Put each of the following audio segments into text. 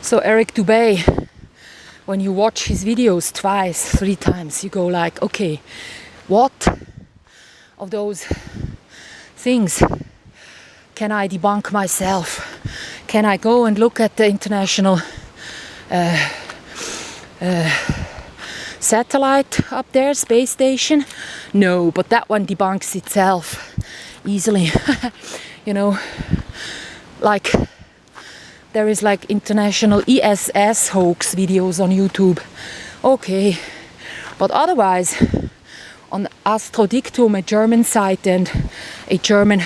So Eric Dubay, when you watch his videos twice, 3 times, you go like, okay, what of those things can I debunk myself? Can I go and look at the international satellite up there, space station? No, but that one debunks itself easily. You know, like there is like international ESS hoax videos on YouTube. Okay, but otherwise on Astrodictum, a German site and a German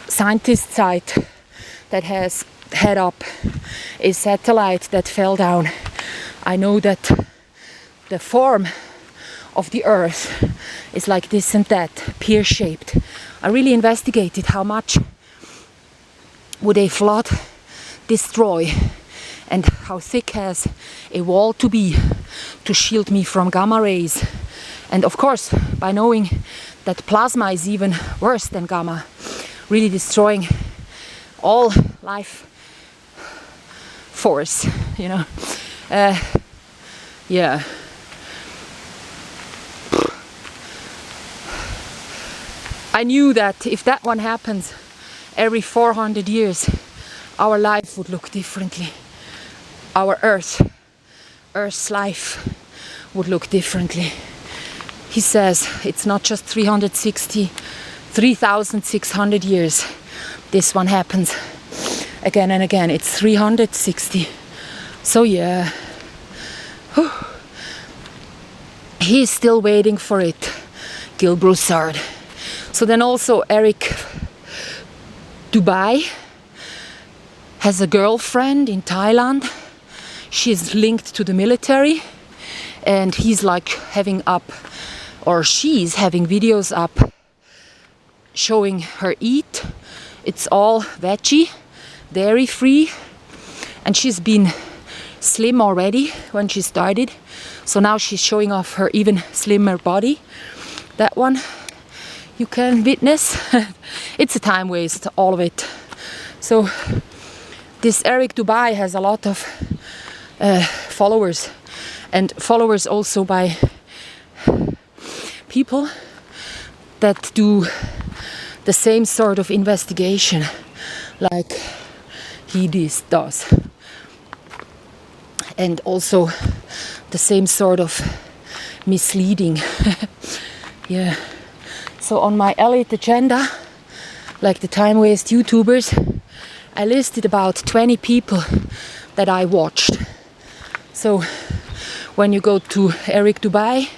scientist site that has head up a satellite that fell down, I know that the form of the Earth is like this and that, pear-shaped. I really investigated how much would a flood destroy and how thick has a wall to be to shield me from gamma rays. And of course, by knowing that plasma is even worse than gamma, really destroying all life force, you know. Yeah. I knew that if that one happens every 400 years, our life would look differently. Our Earth's life would look differently. He says it's not just 3,600 years. This one happens again and again. It's 360. So yeah. He's still waiting for it. Gill Broussard. So then also Eric Dubay has a girlfriend in Thailand. She's linked to the military and he's like having up, or she's having videos up showing her eat. It's all veggie, dairy free, and she's been slim already when she started. So now she's showing off her even slimmer body. That one you can witness. It's a time waste, all of it. So this Eric Dubay has a lot of followers, and followers also by people that do the same sort of investigation like he does, and also the same sort of misleading. Yeah. So on my elite agenda, like the time waste YouTubers, I listed about 20 people that I watched. So when you go to Eric Dubay,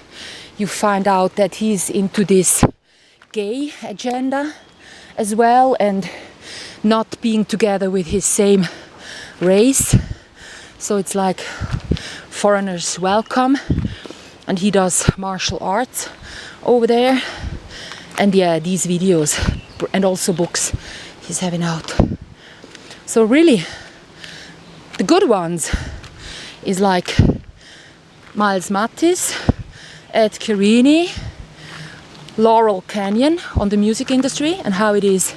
you find out that he's into this gay agenda as well, and not being together with his same race. So it's like foreigners welcome, and he does martial arts over there. And yeah, these videos and also books he's having out. So really, the good ones is like Miles Mattis, Ed Carini, Laurel Canyon on the music industry and how it is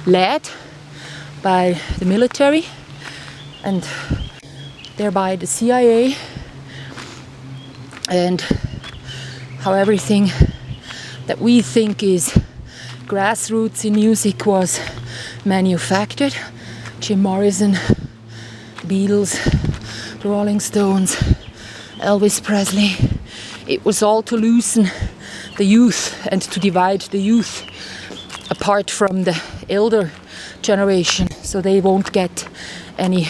led by the military and thereby the CIA, and how everything that we think is grassroots in music was manufactured. Jim Morrison, Beatles, the Rolling Stones, Elvis Presley. It was all to loosen the youth and to divide the youth apart from the elder generation, so they won't get any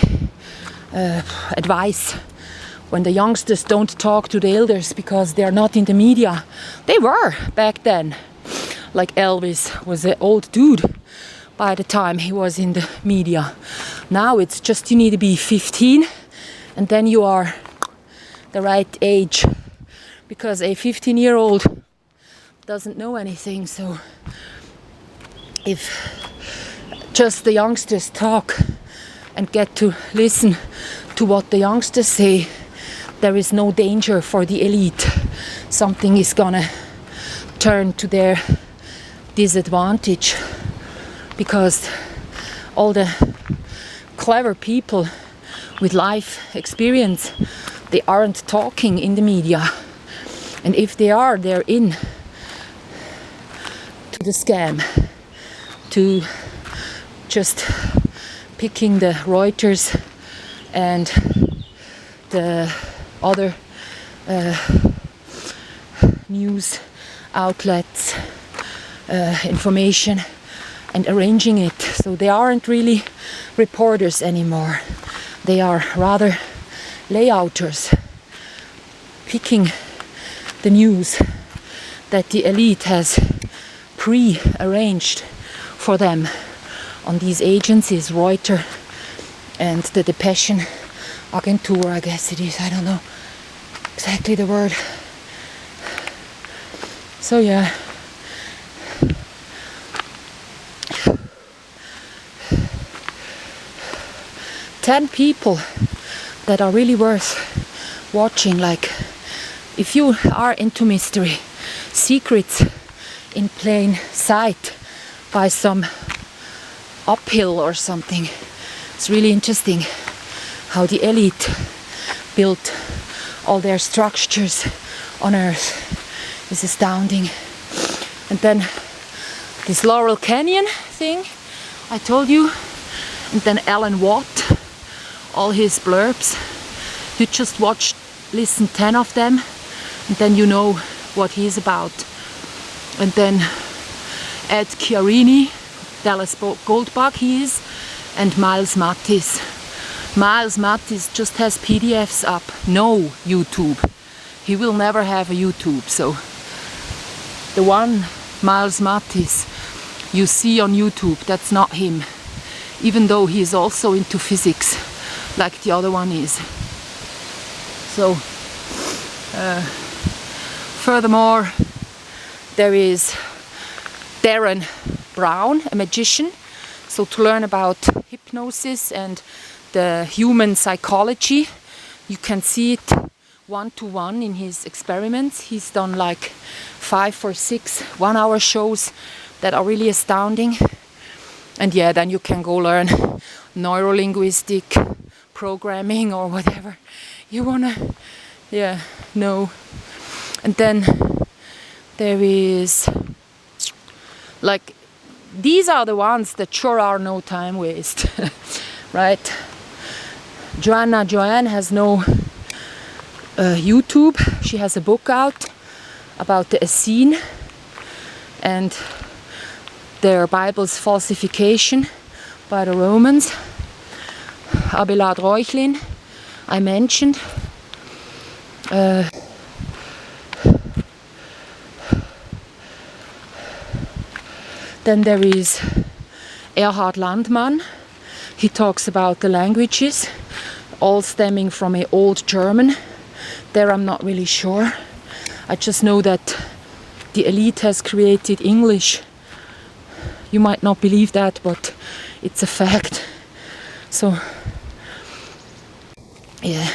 advice when the youngsters don't talk to the elders because they're not in the media. They were back then. Like Elvis was an old dude by the time he was in the media. Now it's just you need to be 15 and then you are the right age, because a 15-year-old doesn't know anything. So if just the youngsters talk and get to listen to what the youngsters say, there is no danger for the elite. Something is gonna turn to their disadvantage, because all the clever people with life experience, they aren't talking in the media. And if they are, they're in to the scam, to just picking the Reuters and the other news outlets information and arranging it. So they aren't really reporters anymore. They are rather layouters, picking the news that the elite has pre-arranged for them on these agencies, Reuters and the Depeschen Agentur, I guess it is, I don't know exactly the word. So yeah, ten people that are really worth watching. Like, if you are into mystery, secrets in plain sight by some uphill or something, it's really interesting how the elite built all their structures on Earth. It's astounding. And then this Laurel Canyon thing I told you, and then Alan Watt, all his blurbs. You just listen 10 of them, and then you know what he's about. And then Ed Chiarini, Dallas Goldbug he is, and Miles Mattis. Miles Mattis just has PDFs up, no YouTube. He will never have a YouTube. So the one Miles Mattis you see on YouTube, that's not him, even though he is also into physics like the other one is. So furthermore, there is Darren Brown, a magician. So to learn about hypnosis and the human psychology, you can see it one-to-one in his experiments. He's done like 5 or 6 one-hour shows that are really astounding. And yeah, then you can go learn neurolinguistic programming or whatever you wanna know. And then there is, like, these are the ones that sure are no time waste, right? Joanne has no YouTube. She has a book out about the Essene and their Bible's falsification by the Romans. Abelard Reuchlin, I mentioned. Then there is Erhard Landmann. He talks about the languages, all stemming from an old German. There I'm not really sure. I just know that the elite has created English. You might not believe that, but it's a fact. So, yeah,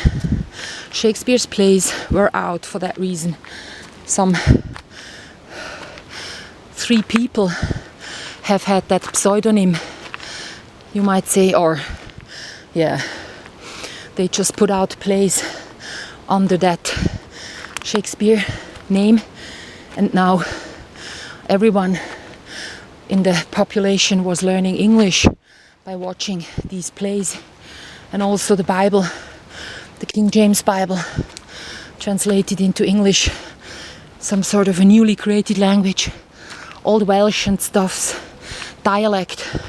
Shakespeare's plays were out for that reason. Some 3 people have had that pseudonym, you might say, or yeah, they just put out plays under that Shakespeare name, and now everyone in the population was learning English by watching these plays. And also the Bible, the King James Bible, translated into English, some sort of a newly created language, Old Welsh and stuffs, dialect.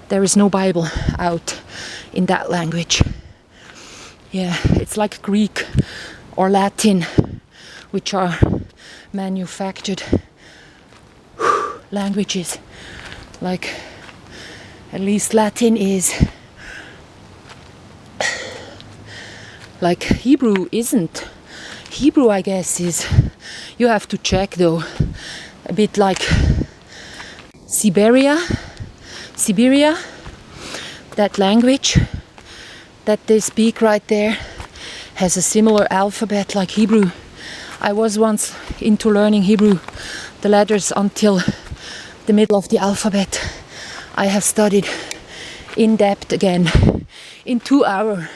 There is no Bible out in that language. Yeah, it's like Greek or Latin, which are manufactured languages. Like, at least Latin is. Like Hebrew isn't. Hebrew, I guess, is, you have to check though, a bit like Siberia, that language that they speak right there has a similar alphabet like Hebrew. I was once into learning Hebrew, the letters until the middle of the alphabet. I have studied in depth again in 2-hour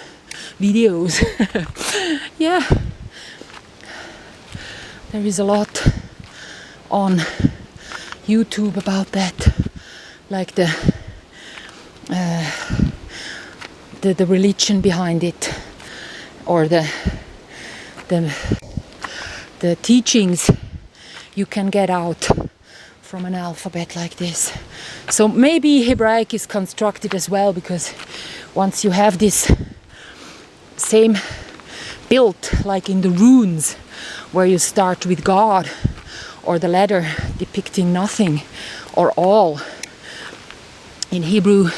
videos. Yeah, there is a lot on YouTube about that, like the religion behind it, or the teachings you can get out from an alphabet like this. So maybe Hebraic is constructed as well, because once you have this same built like in the runes, where you start with God, or the letter depicting nothing or all. In Hebrew,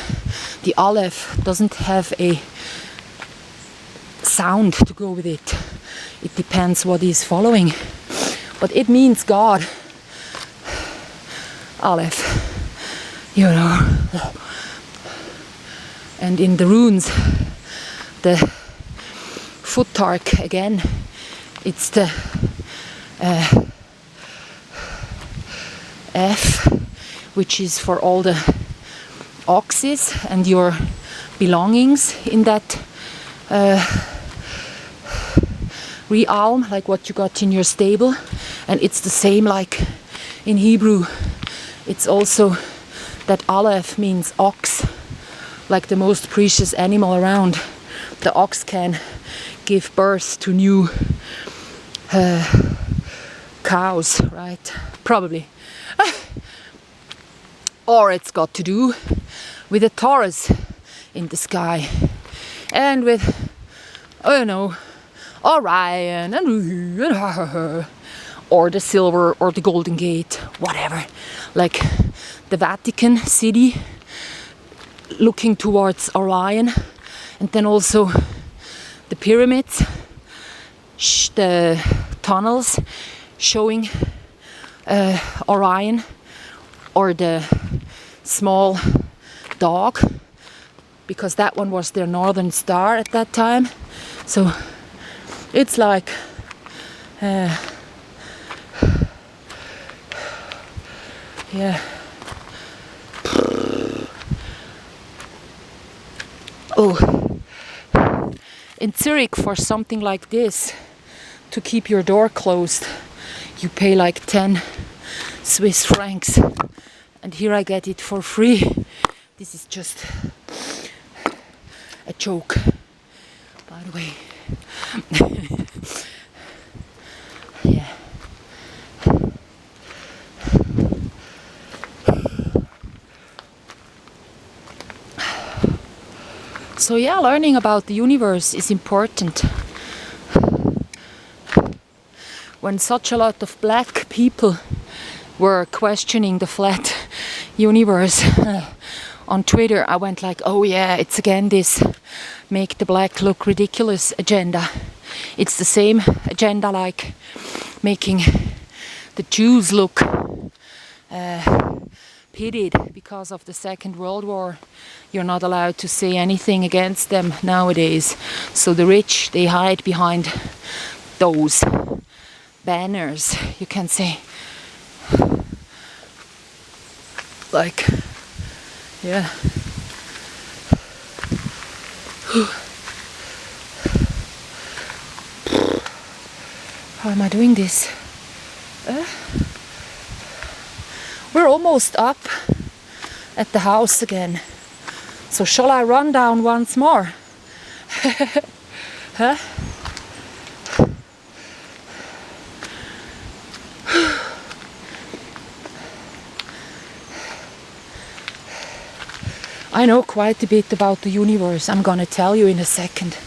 the Aleph doesn't have a sound to go with it. It depends what is following. But it means God. Aleph, you know. And in the runes, the Futhark again, it's the F, which is for all the oxes and your belongings in that realm, like what you got in your stable. And it's the same like in Hebrew. It's also that Aleph means ox, like the most precious animal around. The ox can give birth to new cows, right? Probably. Or it's got to do with a Taurus in the sky, and with, I don't know, Orion, and or the silver or the Golden Gate, whatever. Like the Vatican City looking towards Orion, and then also the pyramids, the tunnels showing Orion, or the small dog, because that one was their northern star at that time. So it's like yeah. Oh, in Zurich, for something like this, to keep your door closed, you pay like 10 Swiss francs. And here I get it for free. This is just a joke, by the way. Yeah. So yeah, learning about the universe is important. When such a lot of black people were questioning the flat universe on Twitter, I went like, oh yeah, it's again this make the black look ridiculous agenda. It's the same agenda like making the Jews look pitied because of the Second World War. You're not allowed to say anything against them nowadays. So the rich, they hide behind those banners, you can say. Like, yeah. How am I doing this? We're almost up at the house again. So shall I run down once more? Huh? I know quite a bit about the universe. I'm gonna tell you in a second.